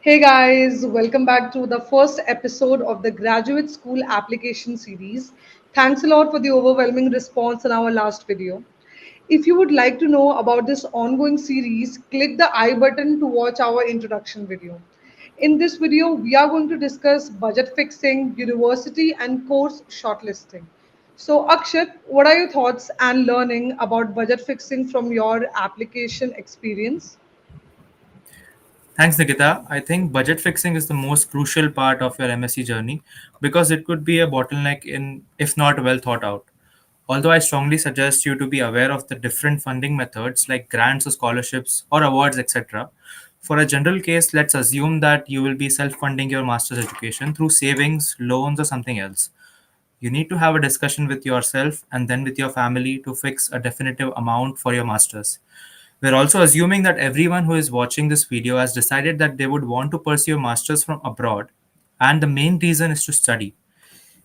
Hey guys, welcome back to the first episode of the Graduate School Application Series. Thanks a lot for the overwhelming response on our last video. If you would like to know about this ongoing series, click the I button to watch our introduction video. In this video, we are going to discuss budget fixing, university, and course shortlisting. So, Akshat, what are your thoughts and learning about budget fixing from your application experience? Thanks, Nikita. I think budget fixing is the most crucial part of your MSc journey because it could be a bottleneck in if not well thought out. Although I strongly suggest you to be aware of the different funding methods like grants or scholarships or awards, etc. For a general case, let's assume that you will be self funding your master's education through savings, loans, or something else. You need to have a discussion with yourself and then with your family to fix a definitive amount for your master's. We're also assuming that everyone who is watching this video has decided that they would want to pursue a master's from abroad, and the main reason is to study.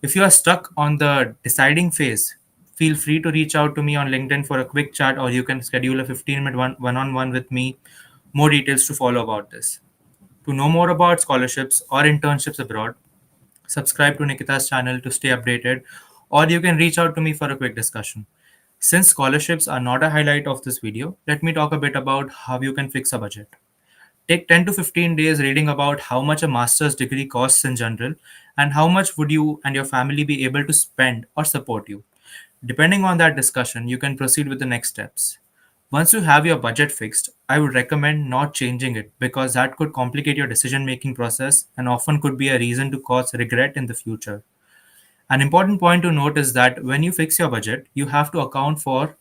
If you are stuck on the deciding phase, feel free to reach out to me on LinkedIn for a quick chat, or you can schedule a 15-minute one on one with me. More details to follow about this. To know more about scholarships or internships abroad, subscribe to Nikita's channel to stay updated, or you can reach out to me for a quick discussion. Since scholarships are not a highlight of this video, let me talk a bit about how you can fix a budget. Take 10 to 15 days reading about how much a master's degree costs in general and how much would you and your family be able to spend or support you. Depending on that discussion, you can proceed with the next steps. Once you have your budget fixed, I would recommend not changing it because that could complicate your decision making process and often could be a reason to cause regret in the future. An important point to note is that when you fix your budget, you have to account for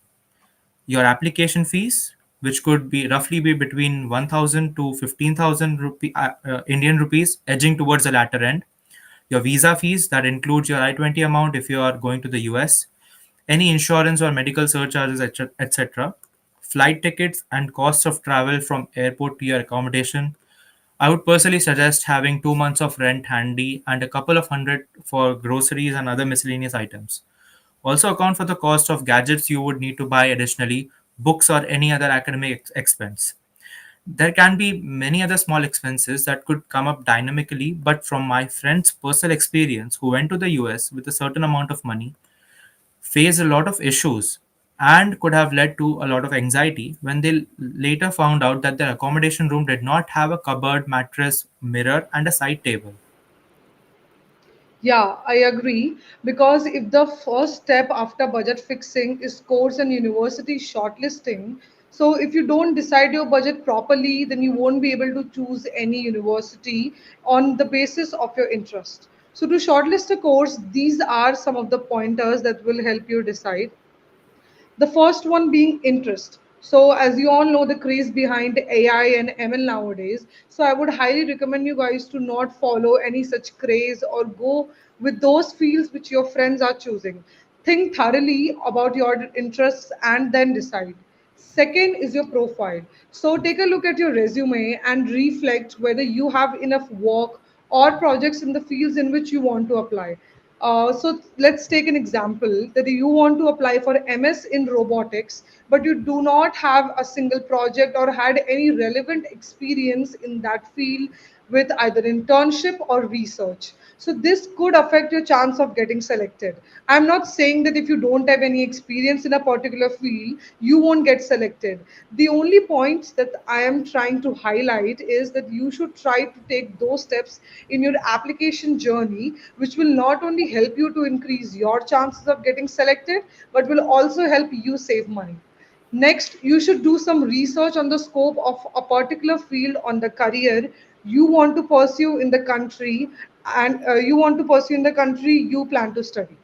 your application fees, which could be roughly be between 1,000 to 15,000 Indian rupees, edging towards the latter end. Your visa fees, that includes your I-20 amount if you are going to the US, any insurance or medical surcharges, etc., flight tickets, and costs of travel from airport to your accommodation. I would personally suggest having 2 months of rent handy and a couple of hundred for groceries and other miscellaneous items. Also account for the cost of gadgets you would need to buy additionally, books or any other academic expense. There can be many other small expenses that could come up dynamically, but from my friend's personal experience who went to the US with a certain amount of money, faced a lot of issues and could have led to a lot of anxiety when they later found out that their accommodation room did not have a cupboard, mattress, mirror, and a side table. Yeah, I agree. Because if the first step after budget fixing is course and university shortlisting, so if you don't decide your budget properly, then you won't be able to choose any university on the basis of your interest. So, to shortlist a course, these are some of the pointers that will help you decide. The first one being interest. So, as you all know, the craze behind AI and ML nowadays. So, I would highly recommend you guys to not follow any such craze or go with those fields which your friends are choosing. Think thoroughly about your interests and then decide. Second is your profile. So, take a look at your resume and reflect whether you have enough work or projects in the fields in which you want to apply. So let's take an example that you want to apply for MS in robotics, but you do not have a single project or had any relevant experience in that field with either internship or research. So this could affect your chance of getting selected. I'm not saying that if you don't have any experience in a particular field, you won't get selected. The only point that I am trying to highlight is that you should try to take those steps in your application journey, which will not only help you to increase your chances of getting selected, but will also help you save money. Next, you should do some research on the scope of a particular field on the career you want to pursue in the country and you want to pursue in the country you plan to study.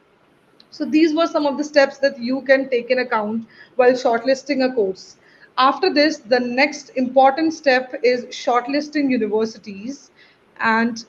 So these were some of the steps that you can take in account while shortlisting a course. After this, the next important step is shortlisting universities, and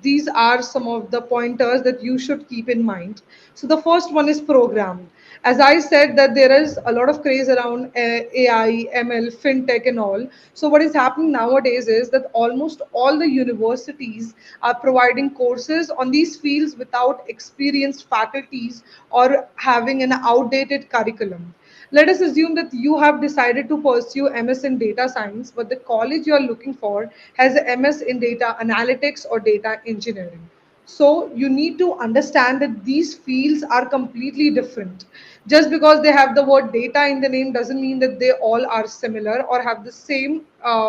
these are some of the pointers that you should keep in mind. So the first one is program. As I said that there is a lot of craze around AI, ML, fintech and all. So what is happening nowadays is that almost all the universities are providing courses on these fields without experienced faculties or having an outdated curriculum. Let us assume that you have decided to pursue MS in data science, but the college you are looking for has a MS in data analytics or data engineering. So you need to understand that these fields are completely different. Just because they have the word data in the name doesn't mean that they all are similar or have the same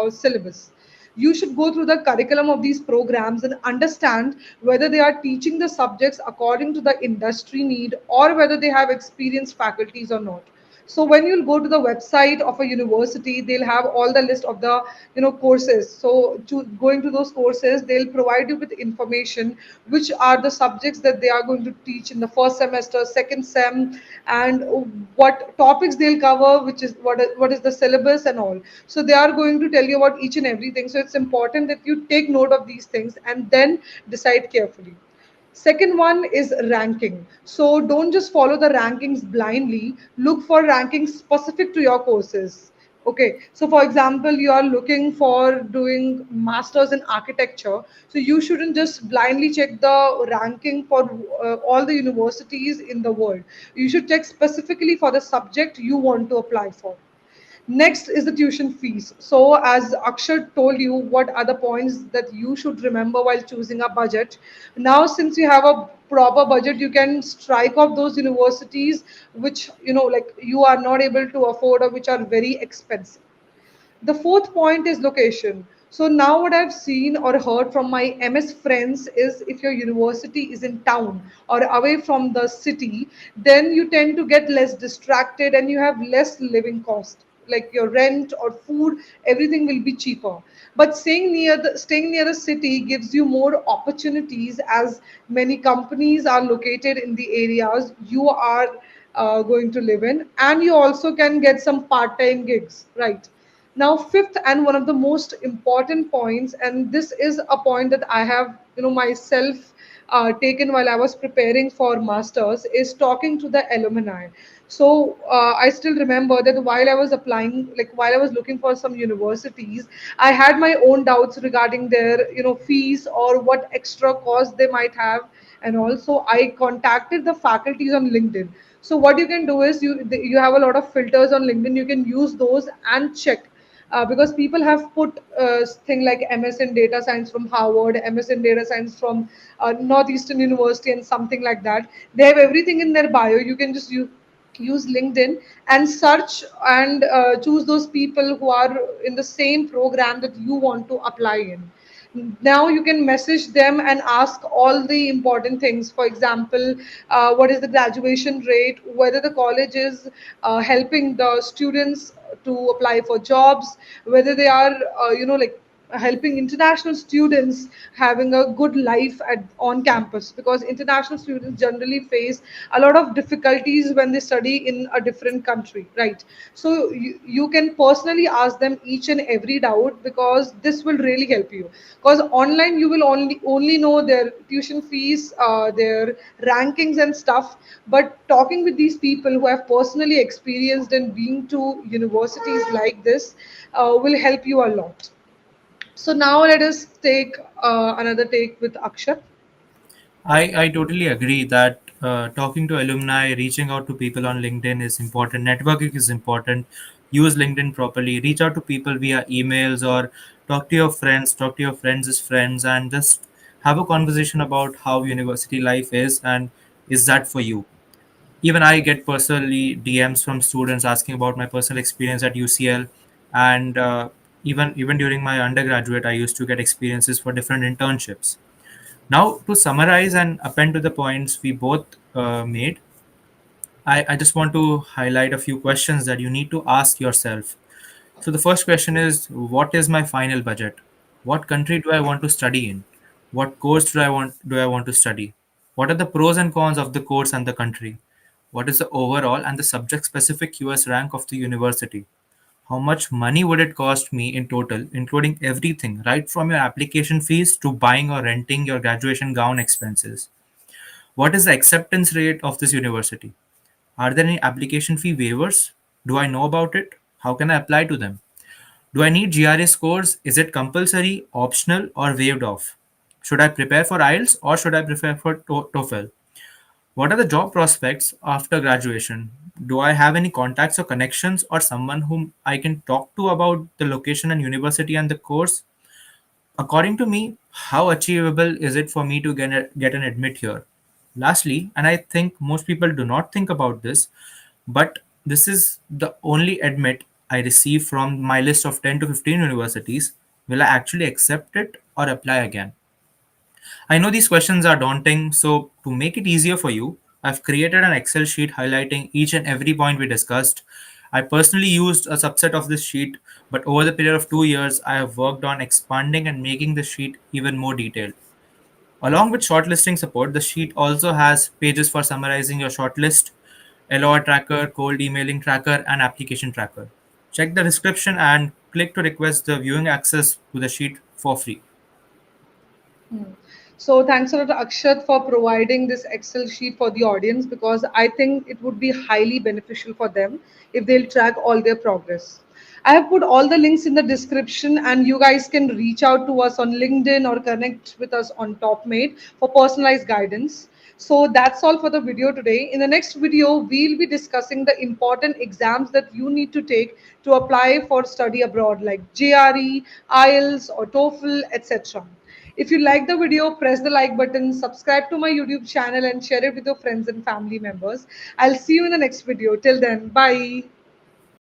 syllabus. You should go through the curriculum of these programs and understand whether they are teaching the subjects according to the industry need or whether they have experienced faculties or not. So when you'll go to the website of a university, they'll have all the list of the courses. So going to those courses, they'll provide you with information which are the subjects that they are going to teach in the first semester, second sem, and what topics they'll cover, which is what is the syllabus and all. So they are going to tell you about each and everything. So it's important that you take note of these things and then decide carefully. Second one is ranking. So don't just follow the rankings blindly. Look for rankings specific to your courses. Okay, so for example, you are looking for doing masters in architecture. So you shouldn't just blindly check the ranking for all the universities in the world. You should check specifically for the subject you want to apply for. Next is the tuition fees. So, as Akshat told you, what are the points that you should remember while choosing a budget? Now, since you have a proper budget, you can strike off those universities which like you are not able to afford or which are very expensive. The fourth point is location. So now what I've seen or heard from my MS friends is if your university is in town or away from the city, then you tend to get less distracted and you have less living cost. Like your rent or food, everything will be cheaper. But staying near the city gives you more opportunities as many companies are located in the areas you are going to live in, and you also can get some part-time gigs, right? Now, fifth and one of the most important points, and this is a point that I have, myself taken while I was preparing for masters, is talking to the alumni. So I still remember that while I was applying, like while I was looking for some universities, I had my own doubts regarding their, fees or what extra cost they might have, and also I contacted the faculties on LinkedIn. So what you can do is you have a lot of filters on LinkedIn. You can use those and check because people have put thing like MS in data science from Harvard, MS in data science from Northeastern University, and something like that. They have everything in their bio. You can just use LinkedIn and search and choose those people who are in the same program that you want to apply in. Now you can message them and ask all the important things. For example, what is the graduation rate, whether the college is helping the students to apply for jobs, whether they are like helping international students having a good life on campus, because international students generally face a lot of difficulties when they study in a different country, right? So you can personally ask them each and every doubt, because this will really help you. Because online you will only know their tuition fees, their rankings and stuff, but talking with these people who have personally experienced and been to universities like this will help you a lot. So now let us take another take with Akshat. I totally agree that talking to alumni, reaching out to people on LinkedIn is important. Networking is important. Use LinkedIn properly. Reach out to people via emails or talk to your friends' friends, and just have a conversation about how university life is and is that for you. Even I get personally DMs from students asking about my personal experience at UCL, and even during my undergraduate, I used to get experiences for different internships. Now, to summarize and append to the points we both made, I just want to highlight a few questions that you need to ask yourself. So, the first question is, what is my final budget? What country do I want to study in? What course do I want to study? What are the pros and cons of the course and the country? What is the overall and the subject specific US rank of the university? How much money would it cost me in total, including everything, right from your application fees to buying or renting your graduation gown expenses? What is the acceptance rate of this university? Are there any application fee waivers? Do I know about it? How can I apply to them? Do I need GRA scores? Is it compulsory, optional, or waived off? Should I prepare for IELTS or should I prepare for TOEFL? What are the job prospects after graduation? Do I have any contacts or connections or someone whom I can talk to about the location and university and the course? According to me, how achievable is it for me to get an admit here? Lastly, and I think most people do not think about this, but this is the only admit I receive from my list of 10 to 15 universities. Will I actually accept it or apply again? I know these questions are daunting, so to make it easier for you, I've created an Excel sheet highlighting each and every point we discussed. I personally used a subset of this sheet, but over the period of 2 years, I have worked on expanding and making the sheet even more detailed. Along with shortlisting support, the sheet also has pages for summarizing your shortlist, LOR tracker, cold emailing tracker, and application tracker. Check the description and click to request the viewing access to the sheet for free. So thanks a lot, Akshat, for providing this Excel sheet for the audience because I think it would be highly beneficial for them if they'll track all their progress. I have put all the links in the description, and you guys can reach out to us on LinkedIn or connect with us on TopMate for personalized guidance. So that's all for the video today. In the next video, we'll be discussing the important exams that you need to take to apply for study abroad, like JRE, IELTS, or TOEFL, etc. If you like the video, press the like button, subscribe to my YouTube channel, and share it with your friends and family members. I'll see you in the next video. Till then, bye.